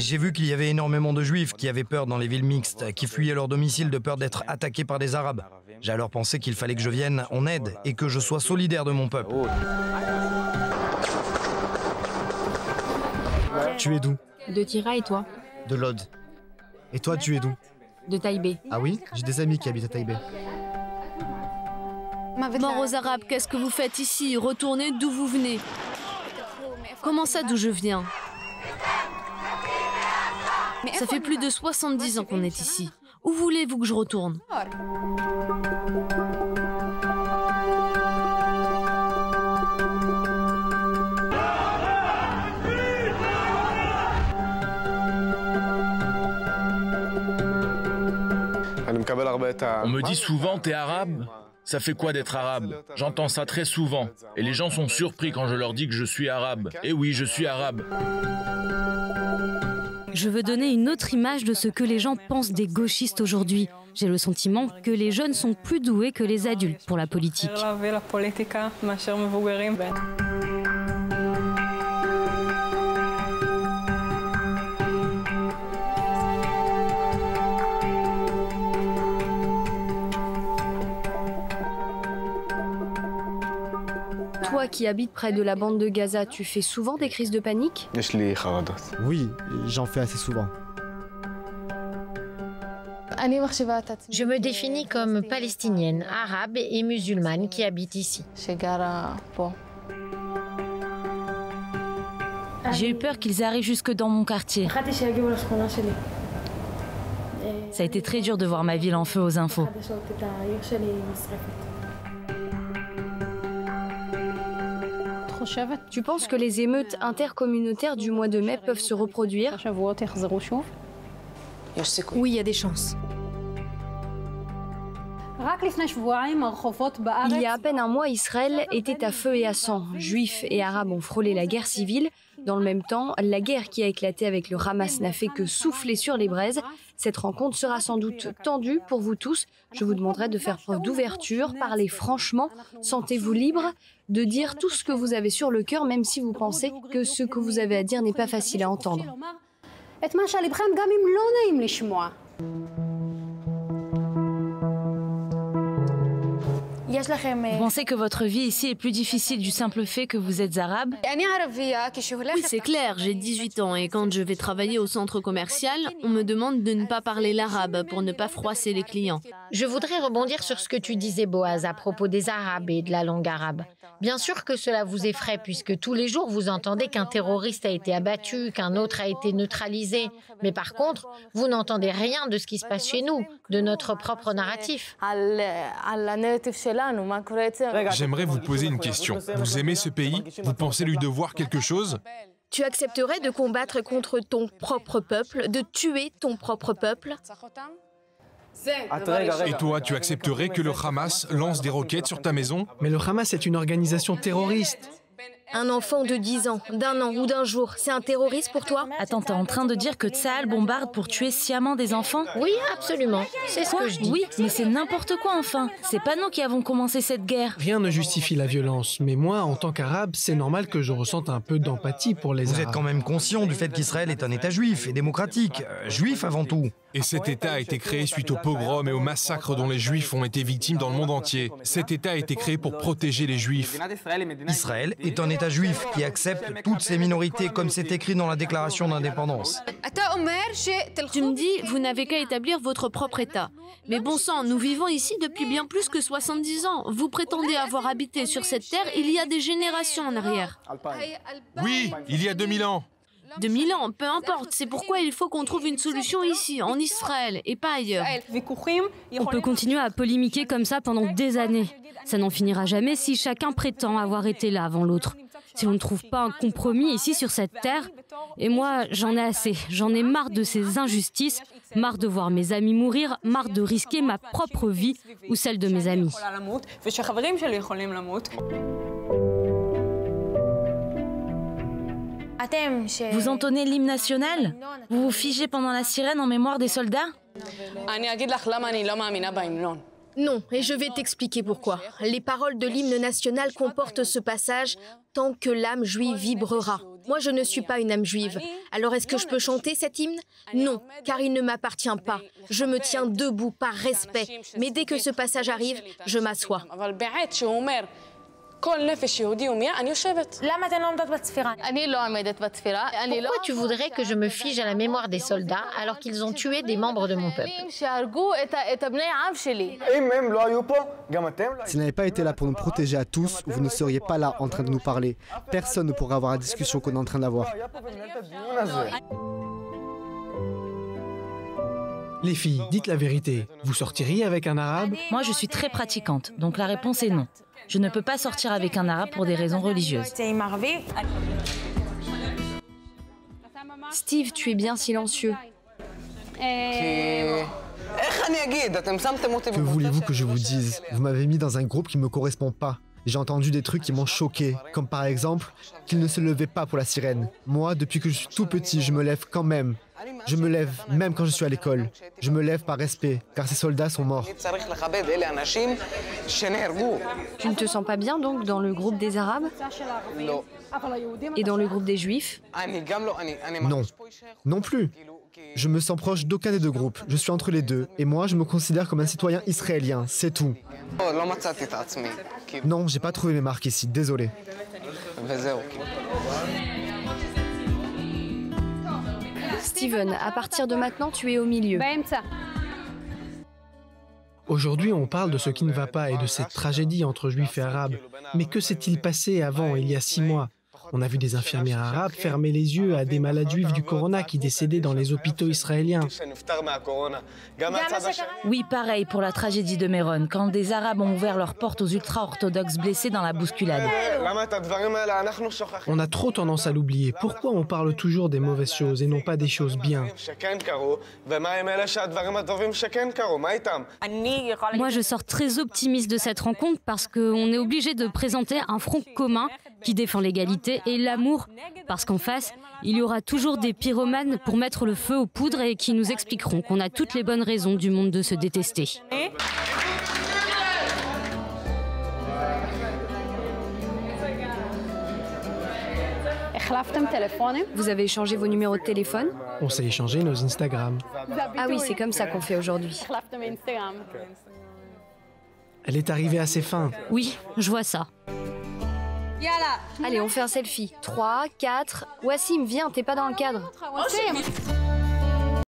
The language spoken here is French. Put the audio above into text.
J'ai vu qu'il y avait énormément de juifs qui avaient peur dans les villes mixtes, qui fuyaient leur domicile de peur d'être attaqués par des arabes. J'ai alors pensé qu'il fallait que je vienne en aide et que je sois solidaire de mon peuple. Tu es d'où? De Tira et toi? De Lod. Et toi, tu es d'où? De Taïbé. Ah oui? J'ai des amis qui habitent à Taïbé. Mort aux Arabes, qu'est-ce que vous faites ici? Retournez d'où vous venez. Comment ça, d'où je viens? Ça fait plus de 70 ans qu'on est ici. Où voulez-vous que je retourne? On me dit souvent, t'es arabe? Ça fait quoi d'être arabe? J'entends ça très souvent. Et les gens sont surpris quand je leur dis que je suis arabe. Et oui, je suis arabe. Je veux donner une autre image de ce que les gens pensent des gauchistes aujourd'hui. J'ai le sentiment que les jeunes sont plus doués que les adultes pour la politique. Toi qui habites près de la bande de Gaza, tu fais souvent des crises de panique? Oui, j'en fais assez souvent. Je me définis comme palestinienne, arabe et musulmane qui habite ici. J'ai eu peur qu'ils arrivent jusque dans mon quartier. Ça a été très dur de voir ma ville en feu aux infos. Tu penses que les émeutes intercommunautaires du mois de mai peuvent se reproduire? Oui, il y a des chances. Il y a à peine un mois, Israël était à feu et à sang. Juifs et Arabes ont frôlé la guerre civile. Dans le même temps, la guerre qui a éclaté avec le Hamas n'a fait que souffler sur les braises. Cette rencontre sera sans doute tendue pour vous tous. Je vous demanderai de faire preuve d'ouverture, parler franchement. Sentez-vous libre de dire tout ce que vous avez sur le cœur, même si vous pensez que ce que vous avez à dire n'est pas facile à entendre. Vous pensez que votre vie ici est plus difficile du simple fait que vous êtes arabe? Oui, c'est clair, j'ai 18 ans et quand je vais travailler au centre commercial, on me demande de ne pas parler l'arabe pour ne pas froisser les clients. Je voudrais rebondir sur ce que tu disais, Boaz, à propos des Arabes et de la langue arabe. Bien sûr que cela vous effraie puisque tous les jours vous entendez qu'un terroriste a été abattu, qu'un autre a été neutralisé. Mais par contre, vous n'entendez rien de ce qui se passe chez nous, de notre propre narratif. J'aimerais vous poser une question. Vous aimez ce pays? Vous pensez lui devoir quelque chose? Tu accepterais de combattre contre ton propre peuple, de tuer ton propre peuple? Et toi, tu accepterais que le Hamas lance des roquettes sur ta maison? Mais le Hamas est une organisation terroriste. Un enfant de 10 ans, d'un an ou d'un jour, c'est un terroriste pour toi? Attends, t'es en train de dire que Tsahal bombarde pour tuer sciemment des enfants? Oui, absolument. C'est ce que je dis. Oui, mais c'est n'importe quoi enfin. C'est pas nous qui avons commencé cette guerre. Rien ne justifie la violence, mais moi, en tant qu'arabe, c'est normal que je ressente un peu d'empathie pour les Arabes. Vous êtes quand même conscient du fait qu'Israël est un État juif et démocratique, juif avant tout. Et cet État a été créé suite aux pogroms et aux massacres dont les Juifs ont été victimes dans le monde entier. Cet État a été créé pour protéger les Juifs. Israël est un État juif qui accepte toutes ces minorités comme c'est écrit dans la déclaration d'indépendance. Tu me dis, vous n'avez qu'à établir votre propre État. Mais bon sang, nous vivons ici depuis bien plus que 70 ans. Vous prétendez avoir habité sur cette terre il y a des générations en arrière. Oui, il y a 2000 ans. 2000 ans, peu importe. C'est pourquoi il faut qu'on trouve une solution ici, en Israël, et pas ailleurs. On peut continuer à polémiquer comme ça pendant des années. Ça n'en finira jamais si chacun prétend avoir été là avant l'autre. Si on ne trouve pas un compromis ici sur cette terre, et moi j'en ai assez, j'en ai marre de ces injustices, marre de voir mes amis mourir, marre de risquer ma propre vie ou celle de mes amis. Vous entonnez l'hymne national? Vous vous figez pendant la sirène en mémoire des soldats? Non, et je vais t'expliquer pourquoi. Les paroles de l'hymne national comportent ce passage « Tant que l'âme juive vibrera ». Moi, je ne suis pas une âme juive. Alors, est-ce que je peux chanter cet hymne? Non, car il ne m'appartient pas. Je me tiens debout par respect. Mais dès que ce passage arrive, je m'assois. Pourquoi tu voudrais que je me fige à la mémoire des soldats alors qu'ils ont tué des membres de mon peuple? S'ils n'avaient pas été là pour nous protéger à tous, vous ne seriez pas là en train de nous parler. Personne ne pourrait avoir la discussion qu'on est en train d'avoir. Les filles, dites la vérité. Vous sortiriez avec un arabe? Moi, je suis très pratiquante, donc la réponse est non. Je ne peux pas sortir avec un arabe pour des raisons religieuses. Steve, tu es bien silencieux. Que voulez-vous que je vous dise? Vous m'avez mis dans un groupe qui ne me correspond pas. J'ai entendu des trucs qui m'ont choqué, comme par exemple qu'il ne se levait pas pour la sirène. Moi, depuis que je suis tout petit, je me lève quand même. Je me lève même quand je suis à l'école. Je me lève par respect, car ces soldats sont morts. Tu ne te sens pas bien donc dans le groupe des Arabes? Et dans le groupe des Juifs? Non, non plus. Je me sens proche d'aucun des deux groupes. Je suis entre les deux. Et moi, je me considère comme un citoyen israélien, c'est tout. Non, j'ai pas trouvé mes marques ici, désolé. Steven, à partir de maintenant, tu es au milieu. Aujourd'hui, on parle de ce qui ne va pas et de cette tragédie entre Juifs et Arabes. Mais que s'est-il passé avant, il y a 6 mois? On a vu des infirmières arabes fermer les yeux à des malades juifs du corona qui décédaient dans les hôpitaux israéliens. Oui, pareil pour la tragédie de Méron, quand des Arabes ont ouvert leurs portes aux ultra-orthodoxes blessés dans la bousculade. On a trop tendance à l'oublier. Pourquoi on parle toujours des mauvaises choses et non pas des choses bien? Moi, je sors très optimiste de cette rencontre parce qu'on est obligé de présenter un front commun qui défend l'égalité et l'amour, parce qu'en face, il y aura toujours des pyromanes pour mettre le feu aux poudres et qui nous expliqueront qu'on a toutes les bonnes raisons du monde de se détester. Vous avez échangé vos numéros de téléphone? On s'est échangé nos Instagram. Ah oui, c'est comme ça qu'on fait aujourd'hui. Elle est arrivée à ses fins. Oui, je vois ça. Allez, on fait un selfie. 3, 4... Wassim, viens, t'es pas dans le cadre.